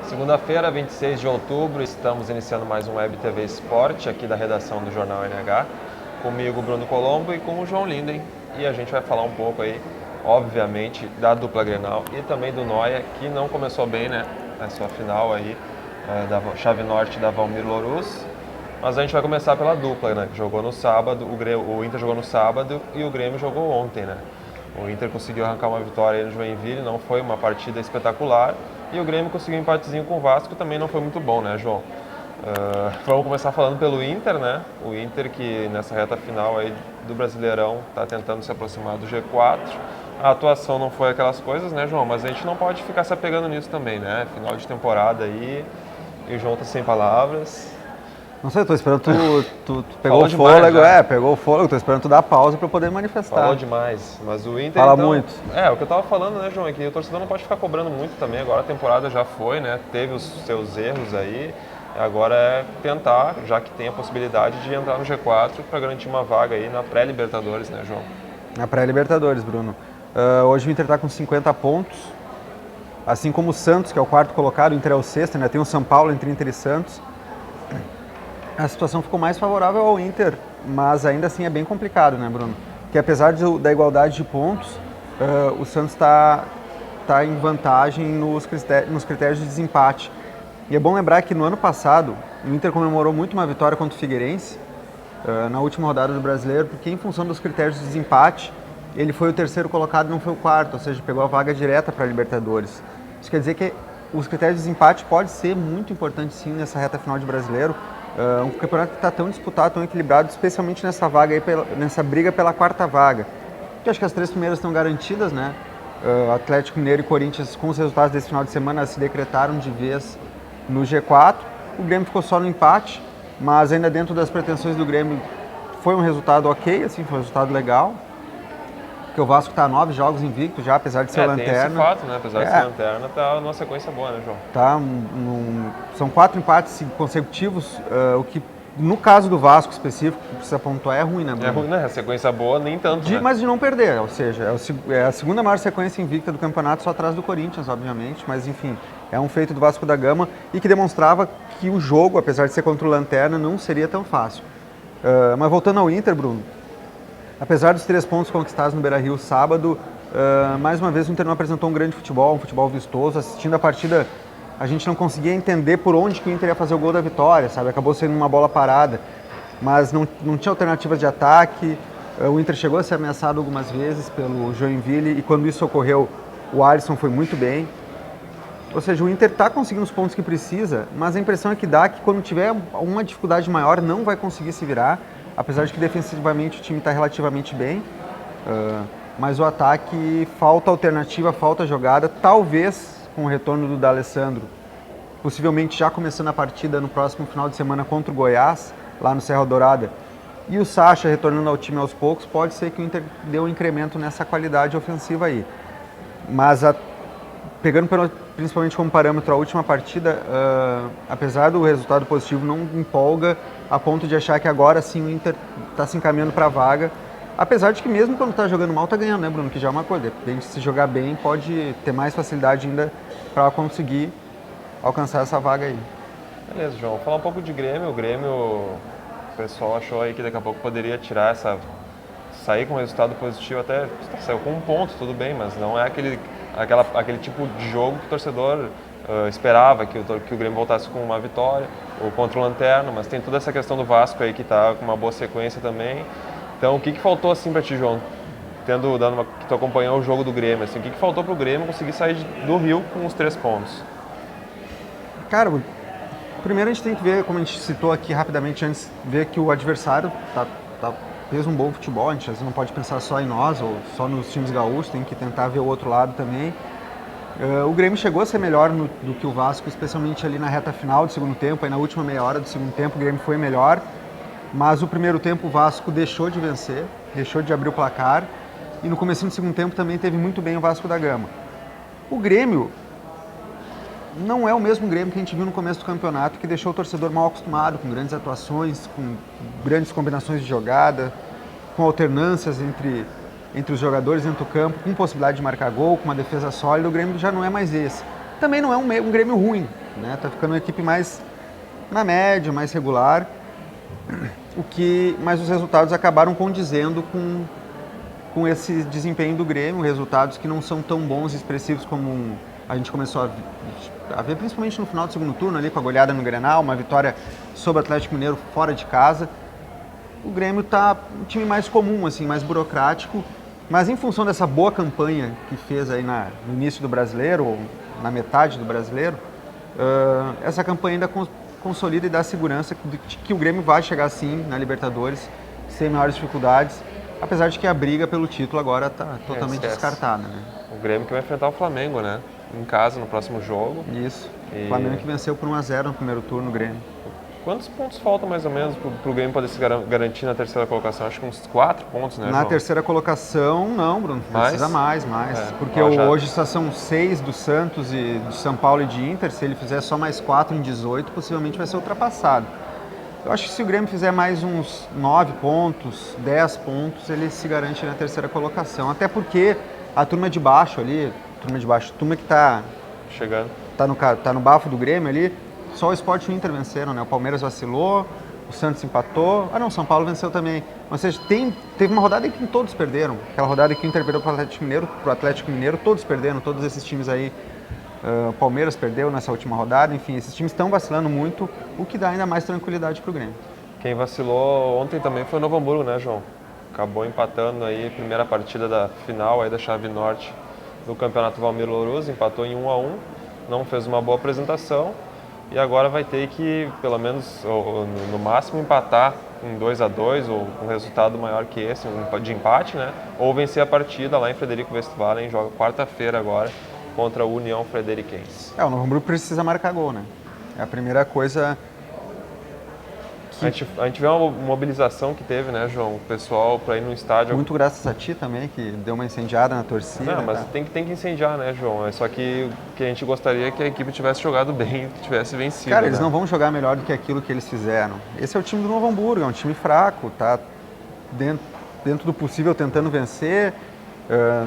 Segunda-feira, 26 de outubro, estamos iniciando mais um Web TV Esporte aqui da redação do Jornal NH, comigo Bruno Colombo e com o João Linden. E a gente vai falar um pouco aí, obviamente, da dupla Grenal e também do Noia, que não começou bem, né, na sua final aí, da chave norte da Valmir Louruz. Mas a gente vai começar pela dupla, né, que jogou no sábado, o Inter jogou no sábado e o Grêmio jogou ontem, né. O Inter conseguiu arrancar uma vitória aí no Joinville, não foi uma partida espetacular. E o Grêmio conseguiu um empatezinho com o Vasco, também não foi muito bom, né, João? Vamos começar falando pelo Inter, né? O Inter que nessa reta final aí do Brasileirão está tentando se aproximar do G4. A atuação não foi aquelas coisas, né, João? Mas a gente não pode ficar se apegando nisso também, né? Final de temporada aí e o João tá sem palavras. Não sei, eu tô esperando tu pegou o fôlego, pegou o fôlego, tô esperando tu dar pausa para eu poder manifestar. Falou demais, mas o Inter Fala então, muito. O que eu tava falando, né, João, é que o torcedor não pode ficar cobrando muito também, agora a temporada já foi, né, teve os seus erros aí, agora é tentar, já que tem a possibilidade de entrar no G4 para garantir uma vaga aí na pré-Libertadores, né, João? Na pré-Libertadores, Bruno. Hoje o Inter tá com 50 pontos, assim como o Santos, que é o quarto colocado, o Inter é o sexto, né, tem o São Paulo entre Inter e Santos. A situação ficou mais favorável ao Inter, mas ainda assim é bem complicado, né, Bruno? Porque apesar da igualdade de pontos, o Santos está em vantagem nos critérios de desempate. E é bom lembrar que no ano passado, o Inter comemorou muito uma vitória contra o Figueirense, na última rodada do Brasileiro, porque em função dos critérios de desempate, ele foi o terceiro colocado e não foi o quarto, ou seja, pegou a vaga direta para a Libertadores. Isso quer dizer que os critérios de desempate podem ser muito importantes sim nessa reta final de Brasileiro. Um campeonato que está tão disputado, tão equilibrado, especialmente nessa vaga aí, nessa briga pela quarta vaga. Eu acho que as três primeiras estão garantidas, né? Atlético Mineiro e Corinthians, com os resultados desse final de semana, se decretaram de vez no G4. O Grêmio ficou só no empate, mas ainda dentro das pretensões do Grêmio foi um resultado ok, assim, foi um resultado legal. Porque o Vasco está a 9 jogos invicto já, apesar de ser lanterna. Tem esse fato, né? Apesar de ser lanterna, está numa sequência boa, né, João? São 4 empates consecutivos, o que, no caso do Vasco específico, que precisa pontuar, é ruim, né, Bruno? É ruim, né? A sequência boa, nem tanto, né? Mas de não perder, ou seja, é a segunda maior sequência invicta do campeonato, só atrás do Corinthians, obviamente, mas enfim, é um feito do Vasco da Gama e que demonstrava que o jogo, apesar de ser contra o Lanterna, não seria tão fácil. Mas voltando ao Inter, Bruno, apesar dos 3 pontos conquistados no Beira-Rio sábado, mais uma vez o Inter não apresentou um grande futebol, um futebol vistoso. Assistindo a partida, a gente não conseguia entender por onde que o Inter ia fazer o gol da vitória, sabe? Acabou sendo uma bola parada, mas não tinha alternativas de ataque. O Inter chegou a ser ameaçado algumas vezes pelo Joinville e quando isso ocorreu, o Alisson foi muito bem. Ou seja, o Inter está conseguindo os pontos que precisa, mas a impressão é que dá que quando tiver uma dificuldade maior não vai conseguir se virar. Apesar de que defensivamente o time está relativamente bem, mas o ataque falta alternativa, falta jogada, talvez com o retorno do D'Alessandro, possivelmente já começando a partida no próximo final de semana contra o Goiás, lá no Serra Dourada, e o Sacha retornando ao time aos poucos, pode ser que o Inter dê um incremento nessa qualidade ofensiva aí. Mas pegando principalmente como parâmetro a última partida, apesar do resultado positivo, não empolga a ponto de achar que agora sim o Inter está se encaminhando para a vaga. Apesar de que mesmo quando está jogando mal, está ganhando, né, Bruno? Que já é uma coisa. Depende de se jogar bem, pode ter mais facilidade ainda para conseguir alcançar essa vaga aí. Beleza, João. Falar um pouco de Grêmio. O Grêmio, o pessoal achou aí que daqui a pouco poderia sair com um resultado positivo, até saiu com um ponto, tudo bem, mas não é aquele tipo de jogo que o torcedor esperava, que o Grêmio voltasse com uma vitória, ou contra o Lanterna, mas tem toda essa questão do Vasco aí que está com uma boa sequência também. Então, o que faltou assim para ti, João, que tu acompanhou o jogo do Grêmio, assim, o que faltou para o Grêmio conseguir sair do Rio com os 3 pontos? Cara, primeiro a gente tem que ver, como a gente citou aqui rapidamente antes, ver que o adversário fez um bom futebol. A gente às vezes não pode pensar só em nós ou só nos times gaúchos, tem que tentar ver o outro lado também. O Grêmio chegou a ser melhor do que o Vasco, especialmente ali na reta final do segundo tempo, aí na última meia hora do segundo tempo o Grêmio foi melhor, mas o primeiro tempo o Vasco deixou de vencer, deixou de abrir o placar, e no comecinho do segundo tempo também teve muito bem o Vasco da Gama. O Grêmio não é o mesmo Grêmio que a gente viu no começo do campeonato, que deixou o torcedor mal acostumado, com grandes atuações, com grandes combinações de jogada, com alternâncias entre os jogadores dentro do campo, com possibilidade de marcar gol, com uma defesa sólida. O Grêmio já não é mais esse. Também não é um Grêmio ruim, né? Tá ficando uma equipe mais na média, mais regular, mas os resultados acabaram condizendo com esse desempenho do Grêmio, resultados que não são tão bons e expressivos como a gente começou a ver, principalmente no final do segundo turno, ali com a goleada no Grenal, uma vitória sobre o Atlético Mineiro fora de casa. O Grêmio está um time mais comum, assim, mais burocrático, mas em função dessa boa campanha que fez aí no início do Brasileiro, ou na metade do Brasileiro, essa campanha ainda consolida e dá segurança de que o Grêmio vai chegar sim na Libertadores sem maiores dificuldades, apesar de que a briga pelo título agora está totalmente descartada, né? O Grêmio que vai enfrentar o Flamengo, né? Em casa, no próximo jogo. Isso. O Flamengo que venceu por 1-0 no primeiro turno, o Grêmio. Quantos pontos faltam mais ou menos para o Grêmio poder se garantir na terceira colocação? Acho que uns 4 pontos, né, Na João? terceira colocação, não, Bruno. Precisa mais. Porque hoje só são 6 do Santos, e de São Paulo e de Inter. Se ele fizer só mais 4 em 18, possivelmente vai ser ultrapassado. Eu acho que se o Grêmio fizer mais uns 9 pontos, 10 pontos, ele se garante na terceira colocação. Até porque a turma de baixo ali, a turma que está chegando, tá no bafo do Grêmio ali, só o Sport e o Inter venceram, né? O Palmeiras vacilou, o Santos empatou, o São Paulo venceu também. Ou seja, teve uma rodada em que todos perderam. Aquela rodada que o Inter perdeu para o Atlético Mineiro, todos perderam, todos esses times aí. O Palmeiras perdeu nessa última rodada, enfim, esses times estão vacilando muito, o que dá ainda mais tranquilidade para o Grêmio. Quem vacilou ontem também foi o Novo Hamburgo, né, João? Acabou empatando aí a primeira partida da final aí da chave norte do Campeonato Valmir Louruz, empatou em 1-1, não fez uma boa apresentação e agora vai ter que, pelo menos, no máximo, empatar em 2-2 ou com um resultado maior que esse, de empate, né? Ou vencer a partida lá em Frederico Westphalen, joga quarta-feira agora contra o União Frederiquense. O Novo Hamburgo precisa marcar gol, né? É a primeira coisa que... A gente vê uma mobilização que teve, né, João? O pessoal para ir no estádio... Muito graças a ti também, que deu uma incendiada na torcida. Não, mas tem que incendiar, né, João? É só que o que a gente gostaria é que a equipe tivesse jogado bem, que tivesse vencido. Cara, eles não vão jogar melhor do que aquilo que eles fizeram. Esse é o time do Novo Hamburgo, é um time fraco, tá dentro do possível tentando vencer,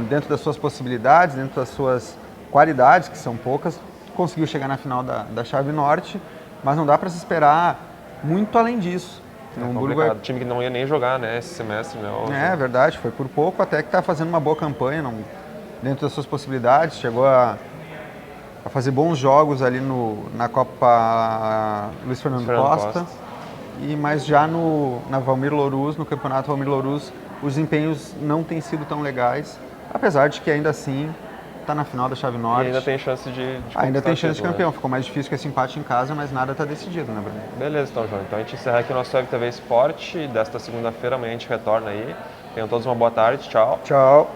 dentro das suas possibilidades, dentro das suas qualidades, que são poucas, conseguiu chegar na final da chave norte, mas não dá para se esperar muito além disso. É complicado. Time que não ia nem jogar, né, esse semestre. Né? É verdade, foi por pouco, até que está fazendo uma boa campanha, dentro das suas possibilidades, chegou a fazer bons jogos ali na Copa Luiz Fernando Costa. Mas já na Valmir Louruz, no Campeonato Valmir Louruz, os desempenhos não têm sido tão legais, apesar de que ainda assim está na final da chave norte. E ainda tem chance de ainda tem chance de campeão. Né? Ficou mais difícil que esse empate em casa, mas nada está decidido, né, Bruno? Beleza, então, João. Então a gente encerra aqui o nosso Web TV Esporte desta segunda-feira. Amanhã a gente retorna aí. Tenham todos uma boa tarde. Tchau. Tchau.